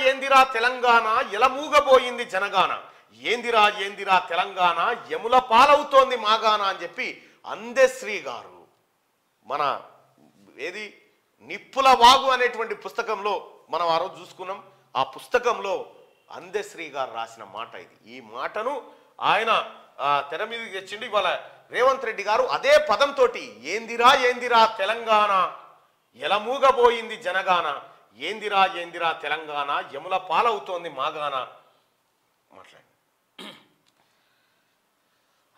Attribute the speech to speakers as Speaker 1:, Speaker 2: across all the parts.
Speaker 1: ఏందిరా తెలంగాణ ఎలమూగబోయింది జనగాన, ఏందిరా ఏందిరా తెలంగాణ యముల పాలవుతోంది మాగాన అని చెప్పి అందశ్రీ గారు మన ఏది నిప్పుల వాగు అనేటువంటి పుస్తకంలో మనం ఆ రోజు చూసుకున్నాం. ఆ పుస్తకంలో అందశ్రీ గారు రాసిన మాట ఇది. ఈ మాటను ఆయన తెర మీదకి తెచ్చిండు. ఇవాళ రేవంత్ రెడ్డి గారు అదే పదంతో ఏందిరా ఏందిరా తెలంగాణ ఎలమూగబోయింది జనగాన, ఏందిరా ఏందిరా తెలంగాణ యముల పాలవుతోంది మాగాన మాట్లాడి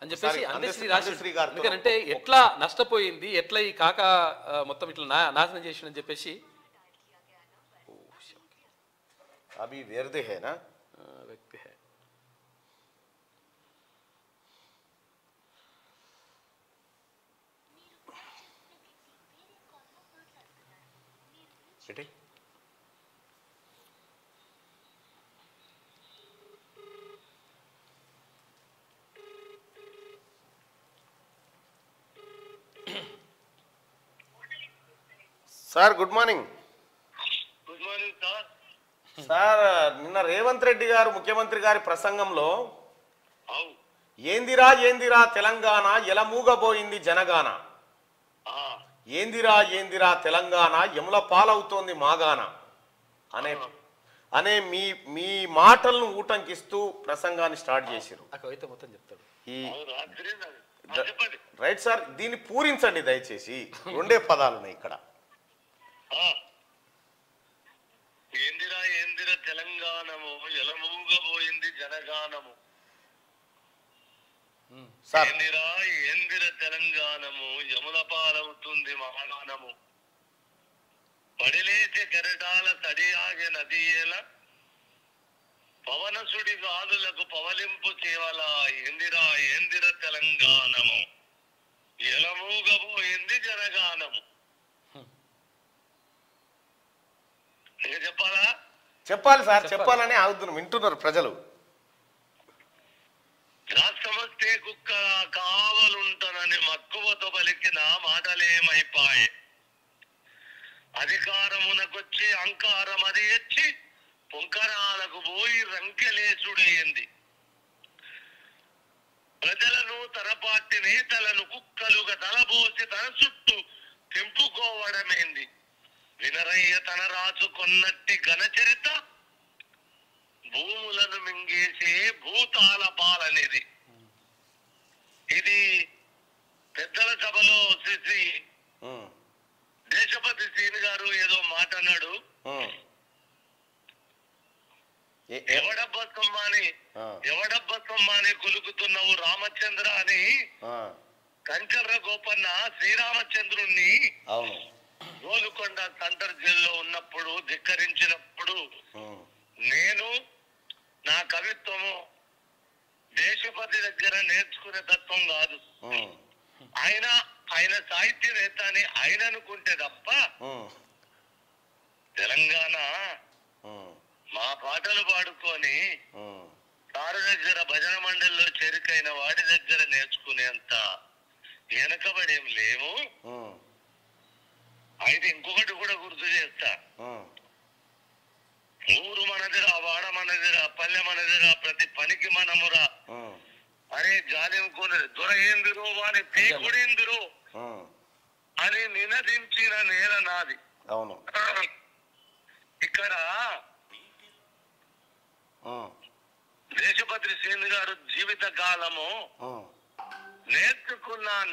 Speaker 2: అని చెప్పేసి అందశ్రీ గారు ఎందుకంటే ఎట్లా నష్టపోయింది, ఎట్లా ఈ కాక మొత్తం ఇట్లా నాశనం చేసిందని చెప్పేసి
Speaker 1: అవి వేర్దే హేనా
Speaker 2: వ్యక్తి హే.
Speaker 1: Sir good morning.
Speaker 3: Good morning sir.
Speaker 1: Sir నిన్న రేవంత్ రెడ్డి గారు ముఖ్యమంత్రి గారి ప్రసంగంలో ఏందిరా ఏందిరా తెలంగాణ ఎలమూగబోయింది జనగాన, ఏందిరా ఏందిరా తెలంగాణ యముల పాలవుతోంది మాగాన అనే మీ మాటలను ఊటంకిస్తూ ప్రసంగాన్ని స్టార్ట్ చేశారు.
Speaker 2: మొత్తం చెప్తాడు
Speaker 1: ఈ రైట్ సార్, దీన్ని పూరించండి దయచేసి. రెండే పదాలున్నాయి ఇక్కడ.
Speaker 3: ఏందిరా ఏందిరా తెలంగాణము ఎలమూగబోయింది జనగానము, ఏందిరా ఏందిర తెలంగాణము యముల పాలవుతుంది మహాగానము, పడిలేచే కెరటాల తడియాగే నదియేల పవనసుడి గాలులకు పవలింపు చేవల, ఏందిరా ఏందిర తెలంగాణము ఎలమూగబోయింది జనగానము. చెప్పాలా?
Speaker 1: చెప్పాలి సార్, చెప్పాలని ఆగుతున్నాం, వింటున్నారు ప్రజలు.
Speaker 3: రాష్ట్రమస్తే కుక్క కావలుంటానని మక్కువతో పలికిన మాటలేమైపాయే, అధికారమునకొచ్చి అంకారం అది ఎచ్చి పొంకరాలకు పోయి రంకెలేసుడేంది, ప్రజలను తన పార్టీ నేతలను కుక్కలుగా తలబోసి తన చుట్టూ తెంపుకోవడమేంది, వినరయ్య తన రాజు కొన్నట్టి ఘనచరిత భూములను మింగేసే భూతాల పాలనేది. ఇది పెద్దల సభలో శ్రీ దేశపతి శ్రీని గారు ఏదో మాట అన్నాడు. ఎవడబ్బసమ్మాని కులుకుతున్నావు రామచంద్ర అని కంచర్ర గోపన్న శ్రీరామచంద్రుణ్ణి గోలుకొండ సెంటర్ జైల్లో ఉన్నప్పుడు ధిక్కరించినప్పుడు, నేను నా కవిత్వము దేశపతి దగ్గర నేర్చుకునే తత్వం కాదు, ఆయన సాహిత్యవేత్త అని ఆయన అనుకుంటే తప్ప తెలంగాణ మా పాటలు పాడుకొని సారు దగ్గర భజన మండలిలో చేరికైన వాడి దగ్గర నేర్చుకునేంత వెనకబడేం లేవు. అయితే ఇంకొకటి కూడా గుర్తు చేస్తా, ఊరు మనదిరా, వాడ మనదిరా, పల్లె మనదిరా, ప్రతి పనికి మనమురా అనే జాలింకొని దొర ఏందిరో వాని పీకుడేందిరో అని నినదించిన నేల నాది.
Speaker 1: అవును,
Speaker 3: ఇక్కడ దేశపతి శ్రీని గారు జీవిత కాలము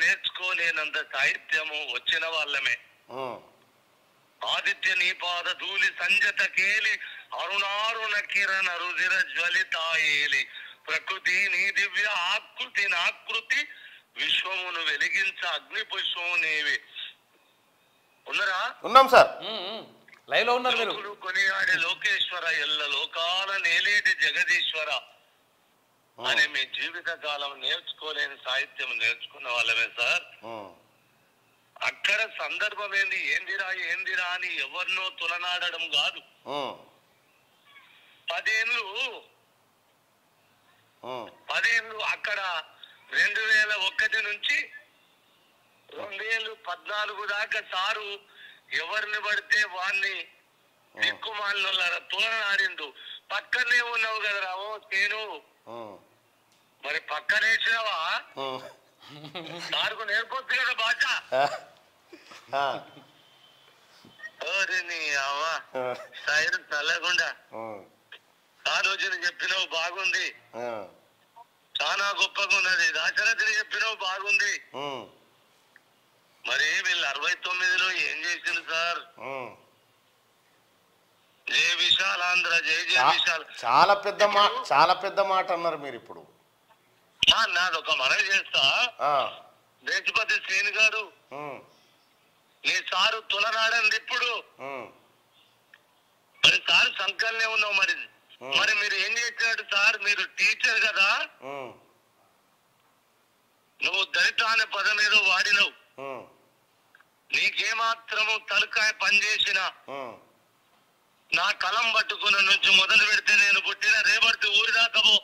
Speaker 3: నేర్చుకోలేనంత సాహిత్యము వచ్చిన వాళ్ళమే. ఆదిత్య నీపాద ధూళి సంజత కేలి అరుణారుణ కిరణ రుధిర జ్వలితాయేలి, ప్రకృతి నీ దివ్య ఆకృతి నాకృతి విశ్వమును వెలిగించ అగ్ని పుష్పము నీవి. ఉన్నారా?
Speaker 1: ఉన్నాం సార్,
Speaker 2: లైవ్ లో ఉన్నారు.
Speaker 3: కొనియాడే లోకేశ్వర ఎల్ల లోకాల నేలేటి జగదీశ్వర అని మీ జీవిత కాలం నేర్చుకోలేని సాహిత్యం నేర్చుకున్న వాళ్ళమే సార్. అక్కడ సందర్భం ఏందిరా ఏందిరా అని ఎవరినో తులనాడడం కాదు. 10 ఏళ్ళు అక్కడ 2001 నుంచి 2014 దాకా సారు ఎవరిని పడితే వాణ్ణి దిక్కుమాలినోళ్ళారా తోలనారిండు పక్కనే ఉన్నావు కదరా ఓ నేను మరి పక్కనేసినావా నాకు నేర్పొచ్చు కదా బాచ నీ అవ్వ సైడ్ చల్లకుండా ఆలోచన చెప్పినావు బాగుంది చాలా గొప్పగా ఉన్నది దాశరథిని చెప్పినావు బాగుంది మరి వీళ్ళు 69లో ఏం చేసింది సార్ జయ విశాలాంధ్ర జయ జయ విశాల్
Speaker 1: చాలా పెద్ద మాట అన్నారు మీరు ఇప్పుడు
Speaker 3: నాది ఒక మనవి చేస్తా దేశపతి శ్రీని గారు నీ సారు తులనాడంది ఇప్పుడు మరి సార్ సంకల్నే ఉన్నావు మరి మీరు ఏం చేసినట్టు సార్ మీరు టీచర్ కదా నువ్వు దళిత అనే పదం ఏదో వాడినవు నీకేమాత్రము తలకాయ పనిచేసినా నా కలం పట్టుకున్న నుంచి మొదలు పెడితే నేను పుట్టిన రేపటి ఊరి దాకబో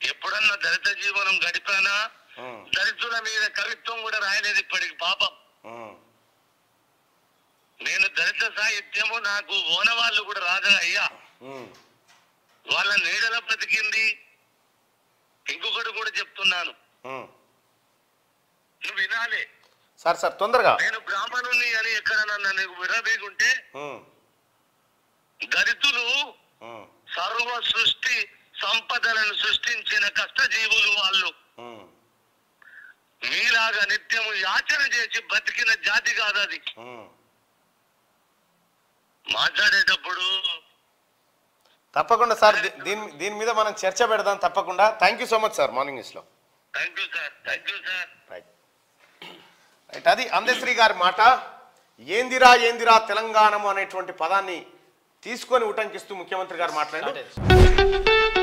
Speaker 3: ఎప్పుడన్నా దళిత జీవనం గడిపానా దళితుల మీద కవిత్వం కూడా రాయలేదు ఇప్పటికి పాపం నేను దళిత సాహిత్యము నాకు ఓనవాళ్ళు కూడా రాదా అయ్యా వాళ్ళ నీడల బ్రతికింది ఇంకొకటి కూడా చెప్తున్నాను నువ్వు వినాలి
Speaker 1: సార్ తొందరగా
Speaker 3: నేను బ్రాహ్మణుని అని ఎక్కడన్నా నీకు విరబీగుంటే దళితులు సర్వ సృష్టి సంపదలను సృష్టించిన కష్టజీవులు వాళ్ళు మీలాగా నిత్యము యాచన చేసి బతికిన జాతి కాదు అది మాట్లాడేటప్పుడు
Speaker 1: తప్పకుండా సార్ దీని మీద మనం చర్చ పెడదాం తప్పకుండా. Thank you so much sir morning న్యూస్లో.
Speaker 3: Thank you sir.
Speaker 1: రైట్ అది అందశ్రీ గారి మాట. ఏందిరా ఏందిరా తెలంగాణము అనేటువంటి పదాన్ని తీసుకొని ఉటంకిస్తూ ముఖ్యమంత్రి గారు మాట్లాడారు.